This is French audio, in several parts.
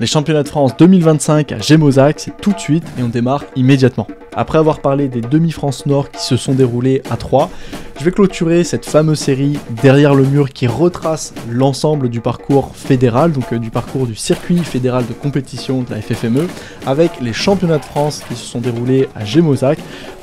Les championnats de France 2025 à Gémozac, c'est tout de suite et on démarre immédiatement. Après avoir parlé des demi-France Nord qui se sont déroulées à Troyes, je vais clôturer cette fameuse série Derrière le mur qui retrace l'ensemble du parcours fédéral, donc du parcours du circuit fédéral de compétition de la FFME, avec les championnats de France qui se sont déroulés à Gémozac.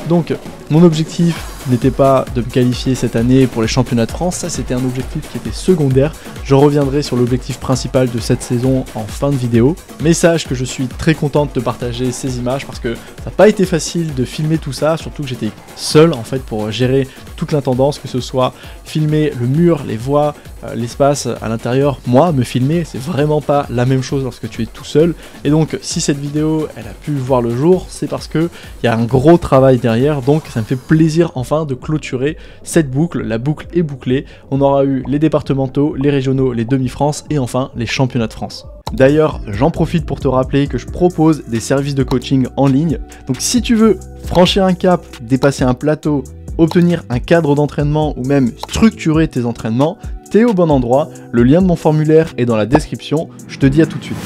Donc mon objectif n'était pas de me qualifier cette année pour les championnats de France, ça c'était un objectif qui était secondaire. Je reviendrai sur l'objectif principal de cette saison en fin de vidéo. Mais sache que je suis très content de te partager ces images parce que ça n'a pas été facile de filmer tout ça, surtout que j'étais seul en fait pour gérer toute l'intendance, que ce soit filmer le mur, les voies, l'espace à l'intérieur. Moi, me filmer, c'est vraiment pas la même chose lorsque tu es tout seul. Et donc si cette vidéo elle a pu voir le jour, c'est parce que il y a un gros travail derrière, donc ça me fait plaisir enfin de clôturer cette boucle. La boucle est bouclée, on aura eu les départementaux, les régionaux, les demi-France et enfin les championnats de France. D'ailleurs, j'en profite pour te rappeler que je propose des services de coaching en ligne. Donc si tu veux franchir un cap, dépasser un plateau, obtenir un cadre d'entraînement ou même structurer tes entraînements, t'es au bon endroit. Le lien de mon formulaire est dans la description. Je te dis à tout de suite.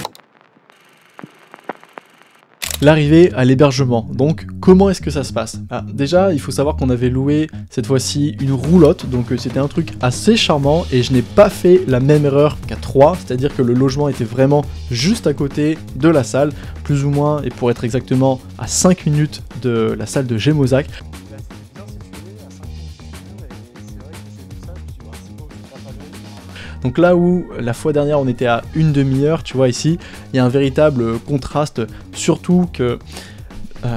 L'arrivée à l'hébergement, donc comment est-ce que ça se passe? Déjà, il faut savoir qu'on avait loué cette fois-ci une roulotte, donc c'était un truc assez charmant et je n'ai pas fait la même erreur qu'à Troyes, c'est-à-dire que le logement était vraiment juste à côté de la salle, plus ou moins, et pour être exactement à 5 minutes de la salle de Gémozac. Donc là où la fois dernière on était à une demi-heure, tu vois ici, il y a un véritable contraste, surtout que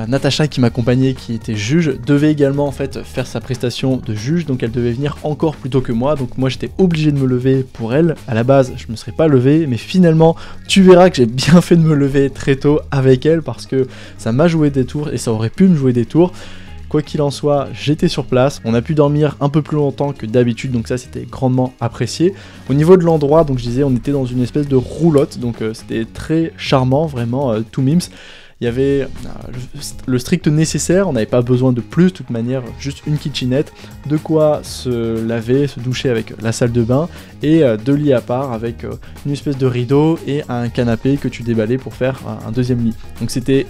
Natacha qui m'accompagnait, qui était juge, devait également en fait faire sa prestation de juge, donc elle devait venir encore plus tôt que moi, donc moi j'étais obligé de me lever pour elle. À la base je me serais pas levé, mais finalement tu verras que j'ai bien fait de me lever très tôt avec elle parce que ça m'a joué des tours et ça aurait pu me jouer des tours. Quoi qu'il en soit, j'étais sur place, on a pu dormir un peu plus longtemps que d'habitude, donc ça c'était grandement apprécié. Au niveau de l'endroit, donc je disais, on était dans une espèce de roulotte, donc c'était très charmant, vraiment tout mims. Il y avait le strict nécessaire, on n'avait pas besoin de plus, de toute manière, juste une kitchenette, de quoi se laver, se doucher avec la salle de bain, et deux lits à part avec une espèce de rideau et un canapé que tu déballais pour faire un deuxième lit. Donc c'était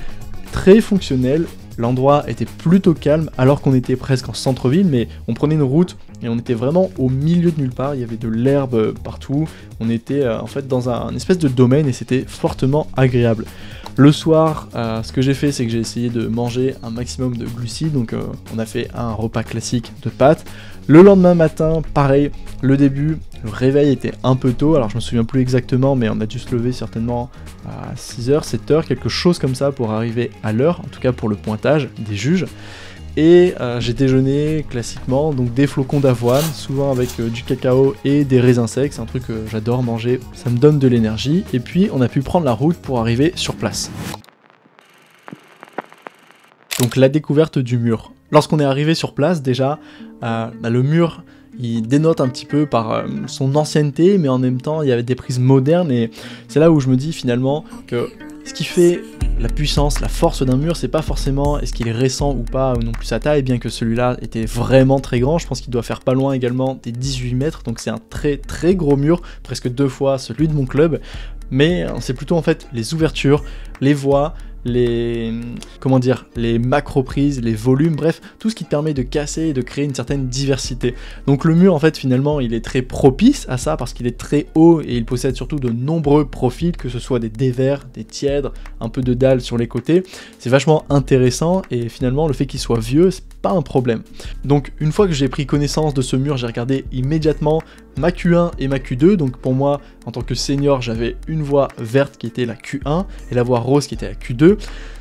très fonctionnel. L'endroit était plutôt calme alors qu'on était presque en centre-ville, mais on prenait une route et on était vraiment au milieu de nulle part, il y avait de l'herbe partout, on était en fait dans un espèce de domaine et c'était fortement agréable. Le soir, ce que j'ai fait, c'est que j'ai essayé de manger un maximum de glucides, donc on a fait un repas classique de pâtes. Le lendemain matin, pareil, le début, le réveil était un peu tôt, alors je me souviens plus exactement, mais on a dû se lever certainement à 6h, 7h, quelque chose comme ça pour arriver à l'heure, en tout cas pour le pointage des juges. Et j'ai déjeuné classiquement, donc des flocons d'avoine, souvent avec du cacao et des raisins secs, c'est un truc que j'adore manger, ça me donne de l'énergie, et puis on a pu prendre la route pour arriver sur place. Donc la découverte du mur. Lorsqu'on est arrivé sur place, déjà, le mur, il dénote un petit peu par son ancienneté, mais en même temps, il y avait des prises modernes, et c'est là où je me dis finalement que ce qui fait la puissance, la force d'un mur, c'est pas forcément est-ce qu'il est récent ou pas, ou non plus sa taille, bien que celui-là était vraiment très grand, je pense qu'il doit faire pas loin également des 18 mètres, donc c'est un très très gros mur, presque 2 fois celui de mon club, mais c'est plutôt en fait les ouvertures, les voies, les macro-prises, les volumes, bref, tout ce qui te permet de casser et de créer une certaine diversité. Donc le mur, en fait, finalement, il est très propice à ça parce qu'il est très haut et il possède surtout de nombreux profils, que ce soit des dévers, des tièdres, un peu de dalles sur les côtés. C'est vachement intéressant et finalement, le fait qu'il soit vieux, c'est pas un problème. Donc une fois que j'ai pris connaissance de ce mur, j'ai regardé immédiatement ma Q1 et ma Q2, donc pour moi, en tant que senior, j'avais une voie verte qui était la Q1 et la voie rose qui était la Q2.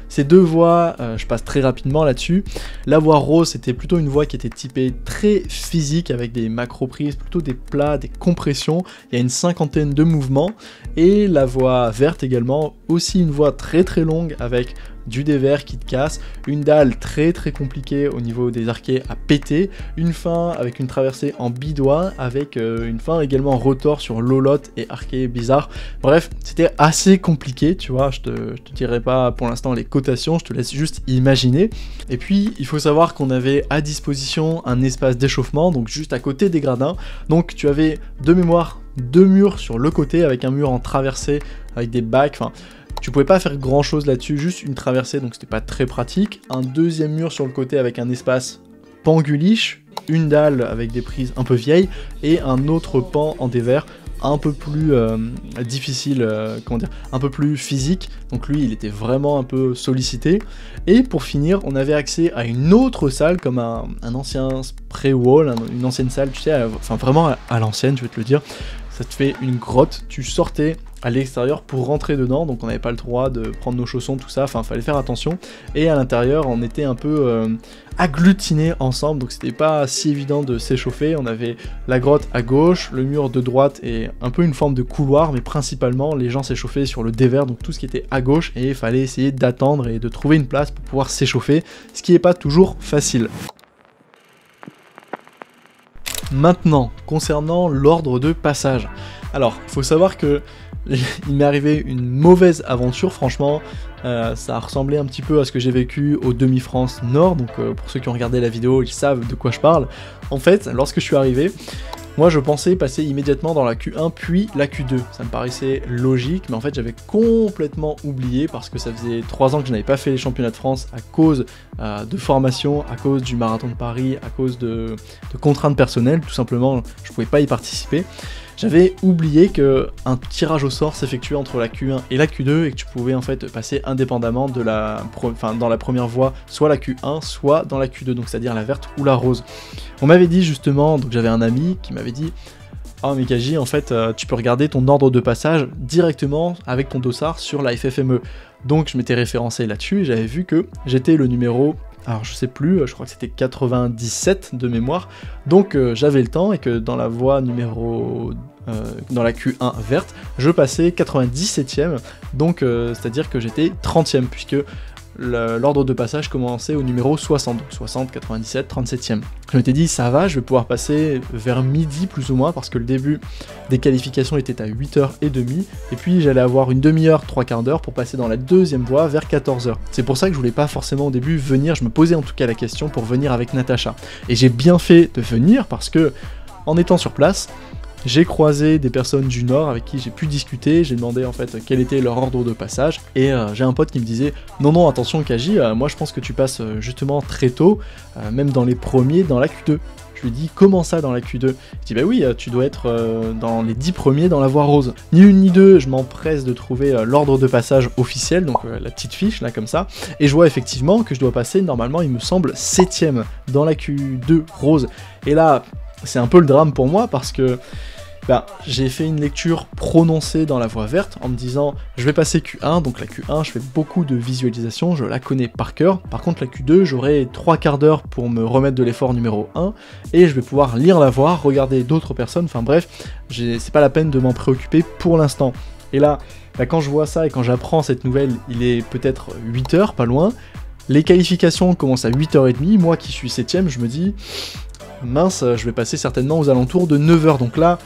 Ces deux voies, je passe très rapidement là-dessus. La voie rose, c'était plutôt une voie qui était typée très physique avec des macro-prises, plutôt des plats, des compressions. Il y a une 50aine de mouvements. Et la voie verte également, aussi une voie très très longue avec du dévers qui te casse, une dalle très très compliquée au niveau des arquets à péter, une fin avec une traversée en bidois, avec une fin également rotor sur lolotte et arquet bizarre. Bref, c'était assez compliqué, tu vois, je te dirai pas pour l'instant les cotations, je te laisse juste imaginer. Et puis, il faut savoir qu'on avait à disposition un espace d'échauffement, donc juste à côté des gradins, donc tu avais de mémoire 2 murs sur le côté avec un mur en traversée avec des bacs, enfin tu pouvais pas faire grand chose là-dessus, juste une traversée, donc c'était pas très pratique. Un deuxième mur sur le côté avec un espace panguliche, une dalle avec des prises un peu vieilles, et un autre pan en dévers un peu plus difficile, comment dire, un peu plus physique, donc lui il était vraiment un peu sollicité. Et pour finir, on avait accès à une autre salle, comme un ancien spray wall, une ancienne salle, tu sais, enfin vraiment à l'ancienne, je vais te le dire. Ça te fait une grotte, tu sortais à l'extérieur pour rentrer dedans, donc on n'avait pas le droit de prendre nos chaussons, tout ça, enfin fallait faire attention. Et à l'intérieur, on était un peu agglutinés ensemble, donc c'était pas si évident de s'échauffer. On avait la grotte à gauche, le mur de droite et un peu une forme de couloir, mais principalement les gens s'échauffaient sur le dévers, donc tout ce qui était à gauche, et il fallait essayer d'attendre et de trouver une place pour pouvoir s'échauffer, ce qui n'est pas toujours facile. Maintenant, concernant l'ordre de passage. Alors, il faut savoir que il m'est arrivé une mauvaise aventure, franchement, ça a ressemblé un petit peu à ce que j'ai vécu au Demi-France Nord, donc pour ceux qui ont regardé la vidéo, ils savent de quoi je parle. En fait, lorsque je suis arrivé, moi je pensais passer immédiatement dans la Q1 puis la Q2, ça me paraissait logique, mais en fait j'avais complètement oublié parce que ça faisait 3 ans que je n'avais pas fait les championnats de France à cause de formation, à cause du marathon de Paris, à cause de contraintes personnelles, tout simplement je pouvais pas y participer. J'avais oublié qu'un tirage au sort s'effectuait entre la Q1 et la Q2 et que tu pouvais en fait passer indépendamment de dans la première voie, soit la Q1, soit dans la Q2, donc c'est-à-dire la verte ou la rose. On m'avait dit justement, donc j'avais un ami qui m'avait dit « Oh mais Kaji, en fait, tu peux regarder ton ordre de passage directement avec ton dossard sur la FFME. » Donc je m'étais référencé là-dessus et j'avais vu que j'étais le numéro... Alors je sais plus, je crois que c'était 97 de mémoire, donc j'avais le temps et que dans la voie numéro... dans la Q1 verte, je passais 97ème, donc c'est-à-dire que j'étais 30ème, puisque l'ordre de passage commençait au numéro 60, donc 60, 97, 37ème. Je m'étais dit, ça va, je vais pouvoir passer vers midi plus ou moins, parce que le début des qualifications était à 8h30, et puis j'allais avoir une demi-heure, 3/4 d'heure pour passer dans la deuxième voie vers 14h. C'est pour ça que je voulais pas forcément au début venir, je me posais en tout cas la question pour venir avec Natacha. Et j'ai bien fait de venir, parce que, en étant sur place, j'ai croisé des personnes du Nord avec qui j'ai pu discuter, j'ai demandé en fait quel était leur ordre de passage, et j'ai un pote qui me disait « Non, attention Kaji, moi je pense que tu passes justement très tôt, même dans les premiers, dans la Q2. » Je lui dis « Comment ça dans la Q2 ?» Il dit « Bah oui, tu dois être dans les 10 premiers dans la voie rose. » Ni une ni deux, je m'empresse de trouver l'ordre de passage officiel, donc la petite fiche là comme ça, et je vois effectivement que je dois passer normalement, il me semble, 7ème dans la Q2 rose. Et là, c'est un peu le drame pour moi parce que j'ai fait une lecture prononcée dans la voie verte en me disant je vais passer Q1, donc la Q1 je fais beaucoup de visualisation, je la connais par cœur. Par contre la Q2 j'aurai 3/4 d'heure pour me remettre de l'effort numéro 1 et je vais pouvoir lire la voie, regarder d'autres personnes, enfin bref, c'est pas la peine de m'en préoccuper pour l'instant. Et là, quand je vois ça et quand j'apprends cette nouvelle, il est peut-être 8h, pas loin, les qualifications commencent à 8h30, moi qui suis 7ème, je me dis mince, je vais passer certainement aux alentours de 9h, donc là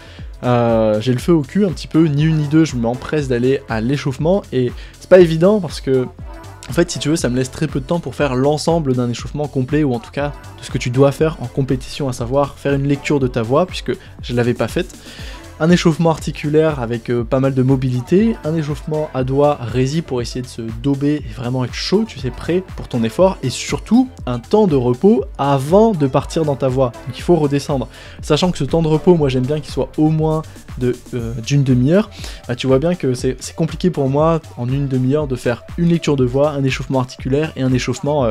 j'ai le feu au cul un petit peu, ni une ni deux, je m'empresse d'aller à l'échauffement, et c'est pas évident parce que, en fait, si tu veux, ça me laisse très peu de temps pour faire l'ensemble d'un échauffement complet, ou en tout cas, de ce que tu dois faire en compétition, à savoir faire une lecture de ta voix, puisque je l'avais pas faite, un échauffement articulaire avec pas mal de mobilité, un échauffement à doigts rési pour essayer de se dober et vraiment être chaud, tu sais, prêt pour ton effort, et surtout un temps de repos avant de partir dans ta voie. Donc il faut redescendre. Sachant que ce temps de repos, moi j'aime bien qu'il soit au moins d'une demi-heure, tu vois bien que c'est compliqué pour moi en une demi-heure de faire une lecture de voix, un échauffement articulaire et un échauffement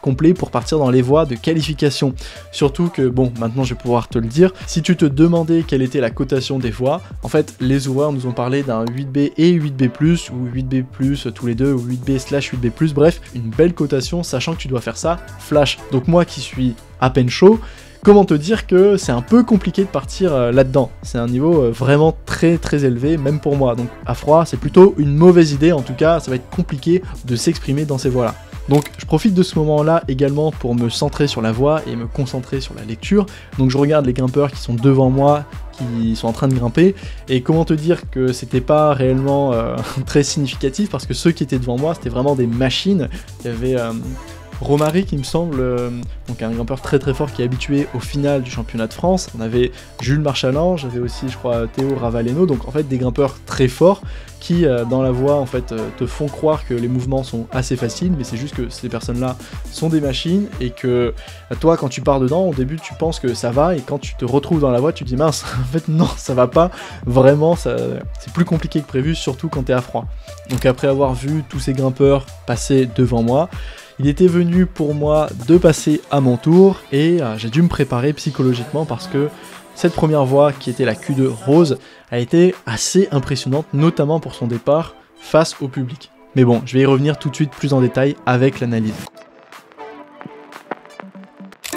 complet pour partir dans les voies de qualification. Surtout que, bon, maintenant je vais pouvoir te le dire, si tu te demandais quelle était la cotation des voix, en fait les ouvreurs nous ont parlé d'un 8B et 8B+, ou 8B+, tous les deux, ou 8B/8B+, bref, une belle cotation, sachant que tu dois faire ça flash. Donc moi qui suis à peine chaud, comment te dire que c'est un peu compliqué de partir là-dedans. C'est un niveau vraiment très très élevé, même pour moi. Donc à froid, c'est plutôt une mauvaise idée, en tout cas, ça va être compliqué de s'exprimer dans ces voies-là. Donc je profite de ce moment-là également pour me centrer sur la voie et me concentrer sur la lecture. Donc je regarde les grimpeurs qui sont devant moi, qui sont en train de grimper, et comment te dire que c'était pas réellement très significatif, parce que ceux qui étaient devant moi, c'était vraiment des machines. Il y avait Romaric, il me semble, donc un grimpeur très très fort qui est habitué au final du championnat de France. On avait Jules Marchalan, j'avais aussi je crois Théo Ravaleno, donc en fait des grimpeurs très forts qui dans la voie en fait te font croire que les mouvements sont assez faciles, mais c'est juste que ces personnes-là sont des machines et que toi quand tu pars dedans, au début tu penses que ça va et quand tu te retrouves dans la voie tu te dis mince, en fait non ça va pas, vraiment c'est plus compliqué que prévu, surtout quand t'es à froid. Donc après avoir vu tous ces grimpeurs passer devant moi, il était venu pour moi de passer à mon tour et j'ai dû me préparer psychologiquement parce que cette première voie qui était la Q2 Rose a été assez impressionnante, notamment pour son départ face au public. Mais bon, je vais y revenir tout de suite plus en détail avec l'analyse.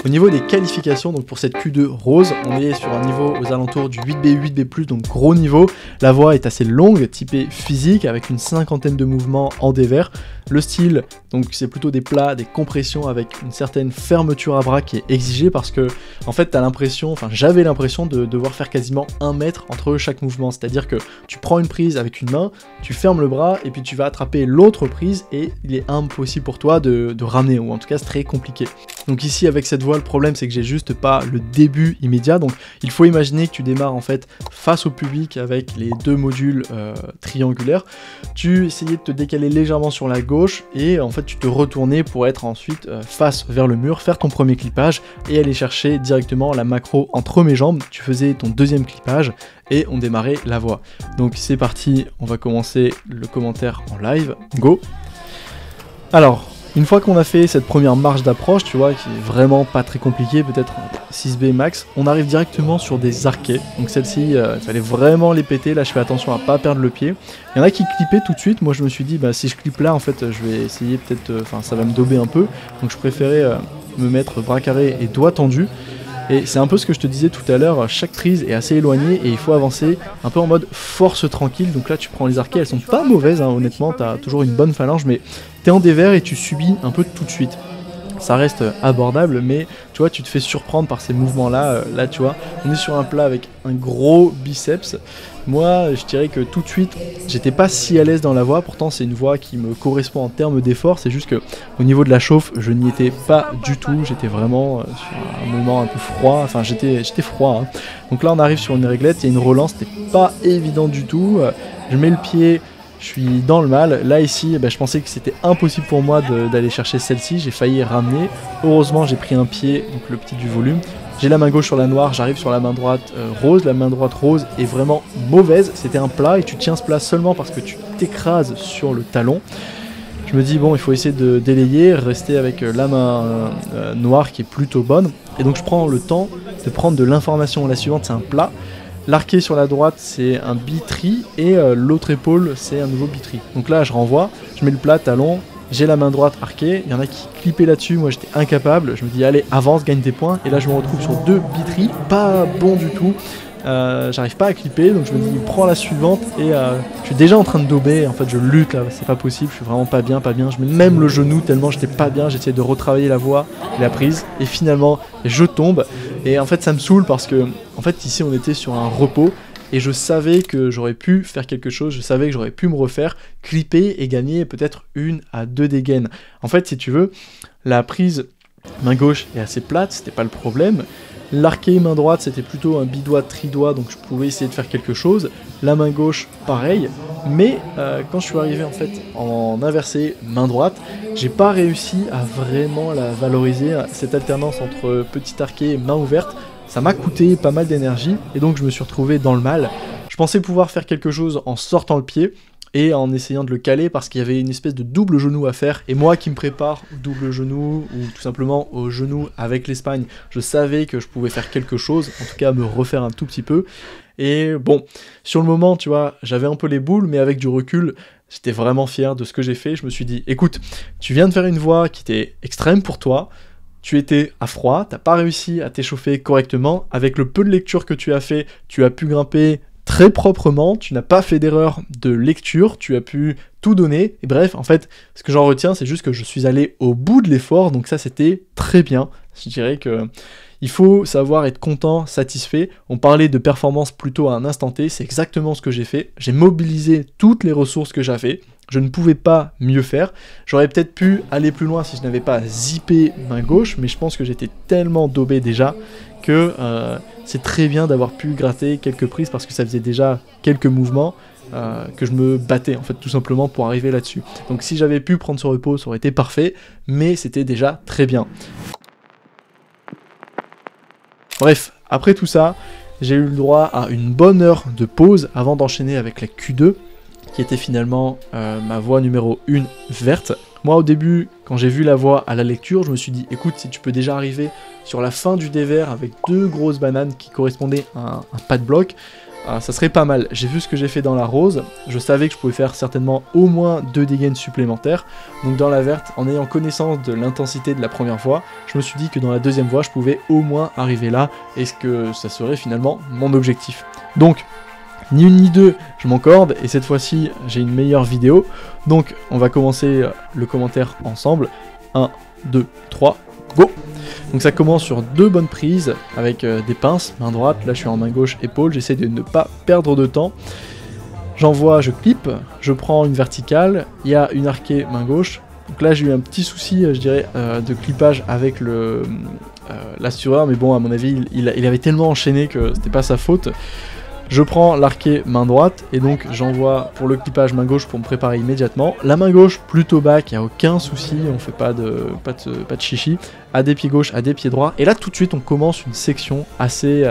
Au niveau des qualifications, donc pour cette Q2 Rose, on est sur un niveau aux alentours du 8B, 8B+, donc gros niveau. La voie est assez longue, typée physique, avec une cinquantaine de mouvements en dévers. Le style, donc c'est plutôt des plats, des compressions avec une certaine fermeture à bras qui est exigée parce que, en fait, j'avais l'impression de devoir faire quasiment 1 mètre entre chaque mouvement. C'est-à-dire que tu prends une prise avec une main, tu fermes le bras et puis tu vas attraper l'autre prise et il est impossible pour toi de ramener, ou en tout cas c'est très compliqué. Donc ici avec cette voie, le problème c'est que j'ai juste pas le début immédiat, donc il faut imaginer que tu démarres en fait face au public avec les 2 modules triangulaires, tu essayais de te décaler légèrement sur la gauche et en fait tu te retournais pour être ensuite face vers le mur, faire ton premier clippage et aller chercher directement la macro entre mes jambes, tu faisais ton deuxième clippage et on démarrait la voie. Donc c'est parti, on va commencer le commentaire en live, go. Alors, une fois qu'on a fait cette première marche d'approche, tu vois, qui est vraiment pas très compliquée, peut-être 6B max, on arrive directement sur des arquets. Donc celle-ci, il fallait vraiment les péter, là je fais attention à pas perdre le pied. Il y en a qui clippaient tout de suite, moi je me suis dit, bah si je clippe là, en fait, je vais essayer peut-être, ça va me dauber un peu. Donc je préférais me mettre bras carrés et doigts tendus. Et c'est un peu ce que je te disais tout à l'heure, chaque prise est assez éloignée et il faut avancer un peu en mode force tranquille. Donc là tu prends les arquets, elles sont pas mauvaises, hein, honnêtement, t'as toujours une bonne phalange, mais t'es en dévers et tu subis un peu tout de suite. Ça reste abordable, mais tu vois, tu te fais surprendre par ces mouvements-là. Là, tu vois, on est sur un plat avec un gros biceps. Moi, je dirais que tout de suite, j'étais pas si à l'aise dans la voie. Pourtant, c'est une voie qui me correspond en termes d'effort. C'est juste que au niveau de la chauffe, je n'y étais pas du tout. J'étais vraiment sur un moment un peu froid. Enfin, j'étais froid. Hein. Donc là, on arrive sur une réglette. Il y a une relance. C'était pas évident du tout. Je mets le pied. Je suis dans le mal. Là ici, je pensais que c'était impossible pour moi d'aller chercher celle-ci. J'ai failli ramener. Heureusement, j'ai pris un pied, donc le petit du volume. J'ai la main gauche sur la noire, j'arrive sur la main droite rose. La main droite rose est vraiment mauvaise. C'était un plat et tu tiens ce plat seulement parce que tu t'écrases sur le talon. Je me dis bon, il faut essayer de délayer, rester avec la main noire qui est plutôt bonne. Et donc je prends le temps de prendre de l'information. La suivante, c'est un plat. L'arqué sur la droite c'est un bitri et l'autre épaule c'est un nouveau bitri. Donc là je renvoie, je mets le plat, talon, j'ai la main droite arquée, il y en a qui clippaient là-dessus, moi j'étais incapable, je me dis allez avance, gagne des points, et là je me retrouve sur 2 bitri, pas bon du tout, j'arrive pas à clipper, donc je me dis prends la suivante et je suis déjà en train de dauber, en fait je lutte là, c'est pas possible, je suis vraiment pas bien, je mets même le genou tellement j'étais pas bien, j'essayais de retravailler la voie et la prise, et finalement je tombe, et en fait ça me saoule parce que en fait ici on était sur un repos, et je savais que j'aurais pu faire quelque chose, je savais que j'aurais pu me refaire, clipper et gagner peut-être 1 à 2 dégaines. En fait si tu veux, la prise main gauche est assez plate, c'était pas le problème. L'arqué main droite c'était plutôt un bidoigt tridoigt, donc je pouvais essayer de faire quelque chose. La main gauche pareil, mais quand je suis arrivé en fait en inversé main droite, j'ai pas réussi à vraiment la valoriser, cette alternance entre petit arqué et main ouverte. Ça m'a coûté pas mal d'énergie et donc je me suis retrouvé dans le mal. Je pensais pouvoir faire quelque chose en sortant le pied et en essayant de le caler parce qu'il y avait une espèce de double genou à faire, et moi qui me prépare au double genou ou tout simplement au genou avec l'Espagne, je savais que je pouvais faire quelque chose, en tout cas me refaire un tout petit peu. Et bon, sur le moment tu vois, j'avais un peu les boules, mais avec du recul, j'étais vraiment fier de ce que j'ai fait. Je me suis dit, écoute, tu viens de faire une voie qui était extrême pour toi, tu étais à froid, t'as pas réussi à t'échauffer correctement, avec le peu de lecture que tu as fait, tu as pu grimper très proprement, tu n'as pas fait d'erreur de lecture, tu as pu tout donner, et bref, en fait, ce que j'en retiens, c'est juste que je suis allé au bout de l'effort, donc ça c'était très bien. Je dirais que il faut savoir être content, satisfait. On parlait de performance plutôt à un instant T, c'est exactement ce que j'ai fait. J'ai mobilisé toutes les ressources que j'avais. je ne pouvais pas mieux faire. J'aurais peut-être pu aller plus loin si je n'avais pas zippé main gauche, mais je pense que j'étais tellement daubé déjà que c'est très bien d'avoir pu gratter quelques prises parce que ça faisait déjà quelques mouvements que je me battais en fait tout simplement pour arriver là-dessus. Donc si j'avais pu prendre ce repos, ça aurait été parfait, mais c'était déjà très bien. Bref, après tout ça, j'ai eu le droit à une bonne heure de pause avant d'enchaîner avec la Q2, qui était finalement ma voie numéro 1 verte. Moi au début, quand j'ai vu la voie à la lecture, je me suis dit, écoute, si tu peux déjà arriver sur la fin du dévers avec 2 grosses bananes qui correspondaient à un pas de bloc, ça serait pas mal. J'ai vu ce que j'ai fait dans la rose, je savais que je pouvais faire certainement au moins 2 dégaines supplémentaires, donc dans la verte, en ayant connaissance de l'intensité de la première voie, je me suis dit que dans la deuxième voie, je pouvais au moins arriver là, et que ça serait finalement mon objectif. Donc, ni une ni deux, je m'encorde, et cette fois-ci, j'ai une meilleure vidéo, donc on va commencer le commentaire ensemble. 1, 2, 3, go! Donc ça commence sur 2 bonnes prises avec des pinces, main droite, là je suis en main gauche, épaule, j'essaie de ne pas perdre de temps. J'envoie, je clip, je prends une verticale, il y a une arquée main gauche. Donc là j'ai eu un petit souci, je dirais, de clippage avec l'assureur, mais bon à mon avis il avait tellement enchaîné que c'était pas sa faute. Je prends l'arqué main droite et donc j'envoie pour le clippage main gauche pour me préparer immédiatement. La main gauche plutôt back, il n'y a aucun souci, on fait pas de chichi. À des pieds gauche, à des pieds droits. Et là tout de suite on commence une section assez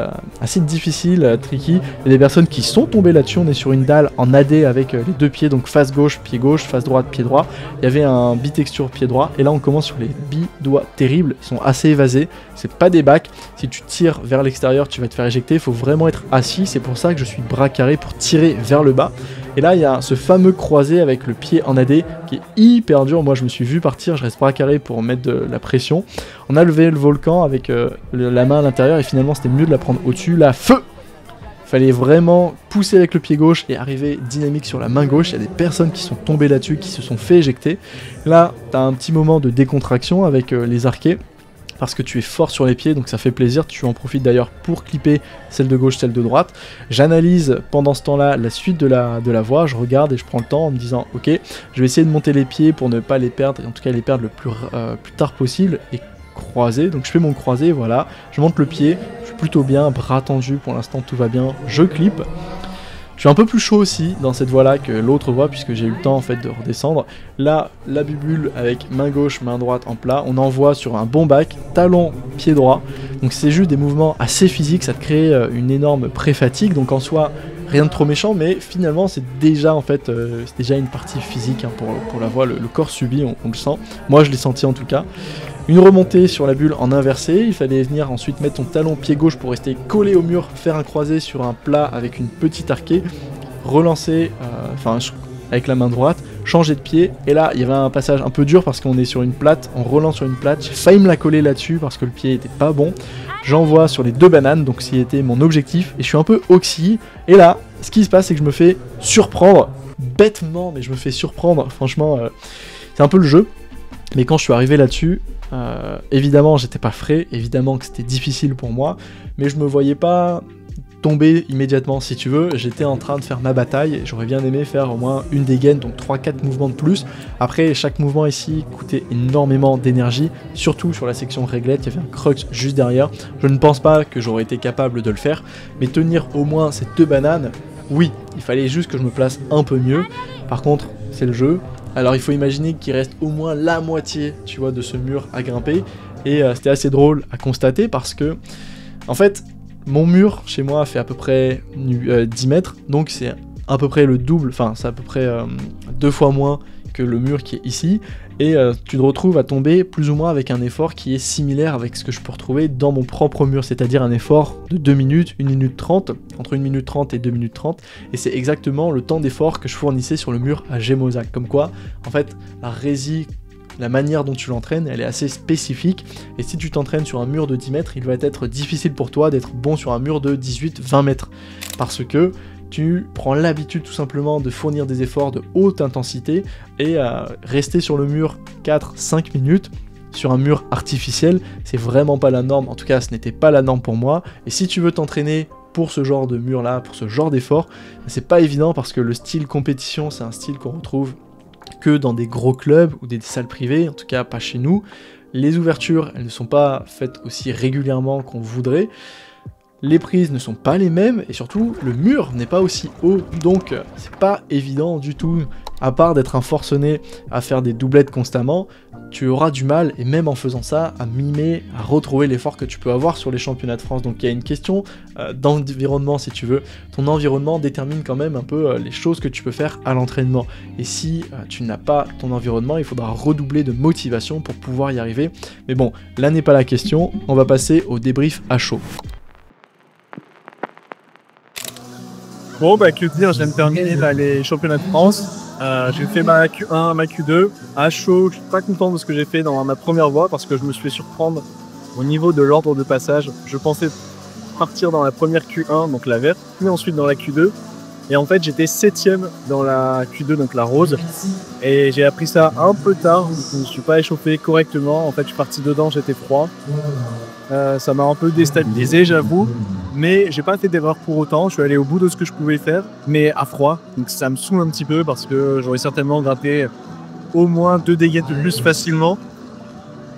difficile, tricky. Il y a des personnes qui sont tombées là-dessus, on est sur une dalle en AD avec les 2 pieds, donc face gauche, face droite, pied droit. Il y avait un bitexture pied droit et là on commence sur les bi-doigts terribles, ils sont assez évasés, c'est pas des backs. Si tu tires vers l'extérieur tu vas te faire éjecter, il faut vraiment être assis, c'est pour ça que je suis bras carré pour tirer vers le bas. Et là il y a ce fameux croisé avec le pied en AD qui est hyper dur, moi je me suis vu partir, je reste bras carré pour mettre de la pression. On a levé le volcan avec la main à l'intérieur et finalement c'était mieux de la prendre au-dessus, là feu! Fallait vraiment pousser avec le pied gauche et arriver dynamique sur la main gauche, il y a des personnes qui sont tombées là-dessus, qui se sont fait éjecter. Là t'as un petit moment de décontraction avec les arquets, parce que tu es fort sur les pieds, donc ça fait plaisir, tu en profites d'ailleurs pour clipper celle de gauche, celle de droite. J'analyse pendant ce temps-là la suite de la voie, je regarde et je prends le temps en me disant ok, je vais essayer de monter les pieds pour ne pas les perdre, et en tout cas les perdre le plus tard possible, et croiser, donc je fais mon croisé, voilà, je monte le pied, je suis plutôt bien, bras tendu, pour l'instant tout va bien, je clip. Je suis un peu plus chaud aussi dans cette voie là que l'autre voie puisque j'ai eu le temps en fait de redescendre. Là, la bubule avec main gauche, main droite en plat, on envoie sur un bon back, talon, pied droit. Donc c'est juste des mouvements assez physiques, ça te crée une énorme pré-fatigue, donc en soi rien de trop méchant, mais finalement c'est déjà en fait c'est déjà une partie physique hein, pour la voie, le corps subit, on le sent. Moi je l'ai senti en tout cas. Une remontée sur la bulle en inversé, il fallait venir ensuite mettre ton talon pied gauche pour rester collé au mur, faire un croisé sur un plat avec une petite arquée, relancer avec la main droite, changer de pied, et là il y avait un passage un peu dur parce qu'on est sur une plate, on relance sur une plate, j'ai failli me la coller là-dessus parce que le pied était pas bon, j'envoie sur les 2 bananes, donc c'était mon objectif, et je suis un peu oxy, et là, ce qui se passe c'est que je me fais surprendre, bêtement, mais je me fais surprendre, franchement, c'est un peu le jeu, mais quand je suis arrivé là-dessus, évidemment j'étais pas frais, évidemment que c'était difficile pour moi, mais je me voyais pas tomber immédiatement si tu veux, j'étais en train de faire ma bataille, et j'aurais bien aimé faire au moins une dégaine, donc 3-4 mouvements de plus. Après chaque mouvement ici coûtait énormément d'énergie, surtout sur la section réglette, il y avait un crux juste derrière, je ne pense pas que j'aurais été capable de le faire, mais tenir au moins ces 2 bananes, oui, il fallait juste que je me place un peu mieux, par contre c'est le jeu. Alors il faut imaginer qu'il reste au moins la moitié, tu vois, de ce mur à grimper, et c'était assez drôle à constater parce que, en fait, mon mur chez moi fait à peu près 10 mètres, donc c'est à peu près le double, enfin c'est à peu près 2 fois moins que le mur qui est ici, et tu te retrouves à tomber plus ou moins avec un effort qui est similaire avec ce que je peux retrouver dans mon propre mur, c'est-à-dire un effort de 2 minutes, 1 minute 30, entre 1 minute 30 et 2 minutes 30, et c'est exactement le temps d'effort que je fournissais sur le mur à Gémozac, comme quoi, en fait, la manière dont tu l'entraînes, elle est assez spécifique, et si tu t'entraînes sur un mur de 10 mètres, il va être difficile pour toi d'être bon sur un mur de 18-20 mètres, parce que tu prends l'habitude tout simplement de fournir des efforts de haute intensité et rester sur le mur 4-5 minutes sur un mur artificiel, c'est vraiment pas la norme, en tout cas ce n'était pas la norme pour moi, et si tu veux t'entraîner pour ce genre de mur là, pour ce genre d'effort, c'est pas évident parce que le style compétition c'est un style qu'on retrouve que dans des gros clubs ou des salles privées, en tout cas pas chez nous. Les ouvertures, elles ne sont pas faites aussi régulièrement qu'on voudrait. Les prises ne sont pas les mêmes et surtout le mur n'est pas aussi haut, donc c'est pas évident du tout. À part d'être un forcené à faire des doublettes constamment, tu auras du mal, et même en faisant ça, à mimer, à retrouver l'effort que tu peux avoir sur les championnats de France. Donc il y a une question d'environnement si tu veux. Ton environnement détermine quand même un peu les choses que tu peux faire à l'entraînement. Et si tu n'as pas ton environnement, il faudra redoubler de motivation pour pouvoir y arriver. Mais bon, là n'est pas la question, on va passer au débrief à chaud. Bon, bah, que dire, je viens de terminer là, les championnats de France. J'ai fait ma Q1, ma Q2. À chaud, je suis pas content de ce que j'ai fait dans ma première voie parce que je me suis fait surprendre au niveau de l'ordre de passage. Je pensais partir dans la première Q1, donc la verte, puis ensuite dans la Q2. Et en fait, j'étais 7ème dans la Q2, donc la rose. Et j'ai appris ça un peu tard, donc je ne me suis pas échauffé correctement. En fait, je suis parti dedans, j'étais froid. Ça m'a un peu déstabilisé, j'avoue. Mais j'ai pas fait d'erreur pour autant. Je suis allé au bout de ce que je pouvais faire, mais à froid. Donc ça me saoule un petit peu parce que j'aurais certainement gratté au moins 2 dégâts de plus facilement.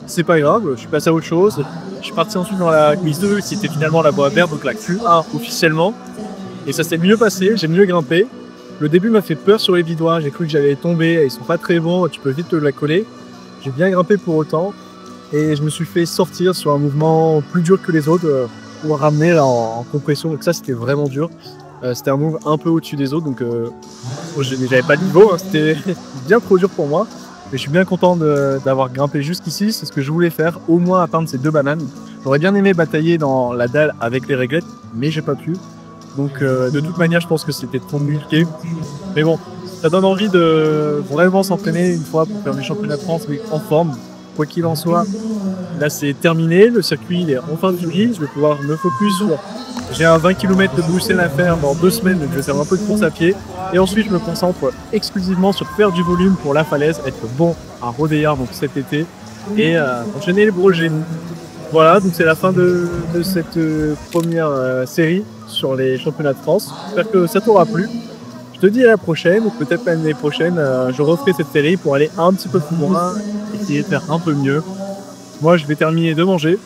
C'est pas grave, je suis passé à autre chose. Je suis parti ensuite dans la quiz 2 qui était finalement la voie verte, donc la Q1 officiellement. Et ça s'est mieux passé, j'ai mieux grimpé. Le début m'a fait peur sur les vidois, j'ai cru que j'allais tomber, ils sont pas très bons, tu peux vite te la coller. J'ai bien grimpé pour autant et je me suis fait sortir sur un mouvement plus dur que les autres pour ramener là, en compression, donc ça c'était vraiment dur. C'était un move un peu au-dessus des autres, donc j'avais pas de niveau, hein. C'était bien trop dur pour moi. Mais je suis bien content d'avoir grimpé jusqu'ici, c'est ce que je voulais faire, au moins atteindre ces 2 bananes. J'aurais bien aimé batailler dans la dalle avec les réglettes, mais j'ai pas pu. Donc de toute manière, je pense que c'était trop compliqué. Mais bon, ça donne envie de vraiment s'entraîner une fois pour faire les championnats de France, mais en forme. Quoi qu'il en soit, là c'est terminé, le circuit il est enfin fini, je vais pouvoir me focus sur... J'ai un 20 km de Bruxelles à faire dans 2 semaines, donc je vais faire un peu de course à pied. Et ensuite je me concentre exclusivement sur faire du volume pour la falaise, être bon à Rodéard donc cet été, et enchaîner les brogés. Voilà, donc c'est la fin de cette première série sur les championnats de France. J'espère que ça t'aura plu. Je te dis à la prochaine, ou peut-être l'année prochaine, je referai cette série pour aller un petit peu plus loin, essayer de faire un peu mieux. Moi, je vais terminer de manger.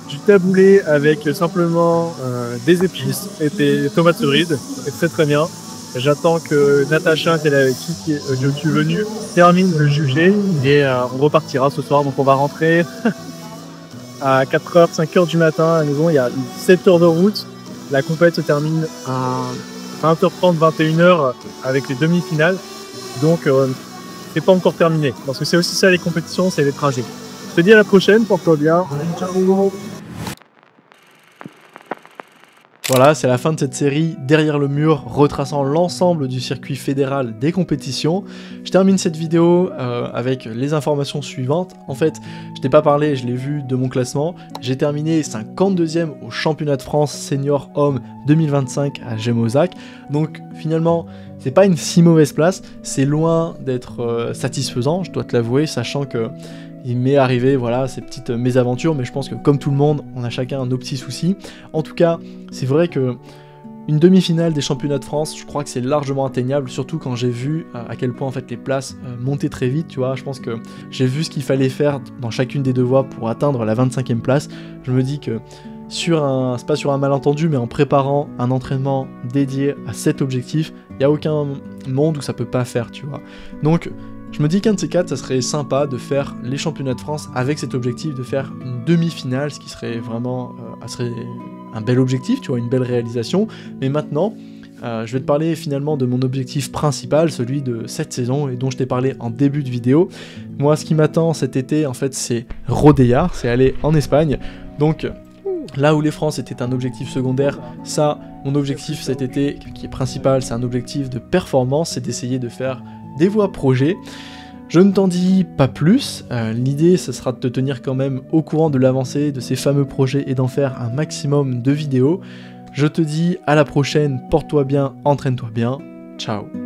Du taboulé avec simplement des épices et des tomates cerises. C'est très très bien. J'attends que Natacha, qui je suis venu, termine de juger et on repartira ce soir. Donc on va rentrer à 4h, 5h du matin à la maison. Il y a 7 heures de route. La compète se termine à 20h30, 21h avec les demi-finales. Donc c'est pas encore terminé. Parce que c'est aussi ça les compétitions, c'est les trajets. Je te dis à la prochaine, porte-toi bien. Ciao. Voilà, c'est la fin de cette série Derrière le mur, retraçant l'ensemble du circuit fédéral des compétitions. Je termine cette vidéo avec les informations suivantes. En fait, je t'ai pas parlé, je l'ai vu de mon classement. J'ai terminé 52e au championnat de France senior homme 2025 à Gémozac. Donc finalement, c'est pas une si mauvaise place. C'est loin d'être satisfaisant, je dois te l'avouer, sachant que il m'est arrivé, voilà, ces petites mésaventures, mais je pense que comme tout le monde, on a chacun nos petits soucis. En tout cas, c'est vrai que une demi-finale des championnats de France, je crois que c'est largement atteignable, surtout quand j'ai vu à quel point en fait les places montaient très vite, tu vois. Je pense que j'ai vu ce qu'il fallait faire dans chacune des 2 voies pour atteindre la 25e place. Je me dis que c'est pas sur un malentendu, mais en préparant un entraînement dédié à cet objectif, il n'y a aucun monde où ça peut pas faire, tu vois. Donc, je me dis qu'un de ces 4, ça serait sympa de faire les championnats de France avec cet objectif de faire une demi-finale, ce qui serait vraiment serait un bel objectif, tu vois, une belle réalisation. Mais maintenant, je vais te parler finalement de mon objectif principal, celui de cette saison et dont je t'ai parlé en début de vidéo. Moi, ce qui m'attend cet été, en fait, c'est Rodéard, c'est aller en Espagne. Donc, là où les France était un objectif secondaire, ça, mon objectif cet été, qui est principal, c'est un objectif de performance, c'est d'essayer de faire des voies projets. Je ne t'en dis pas plus, l'idée ce sera de te tenir quand même au courant de l'avancée de ces fameux projets et d'en faire un maximum de vidéos. Je te dis à la prochaine, porte-toi bien, entraîne-toi bien, ciao.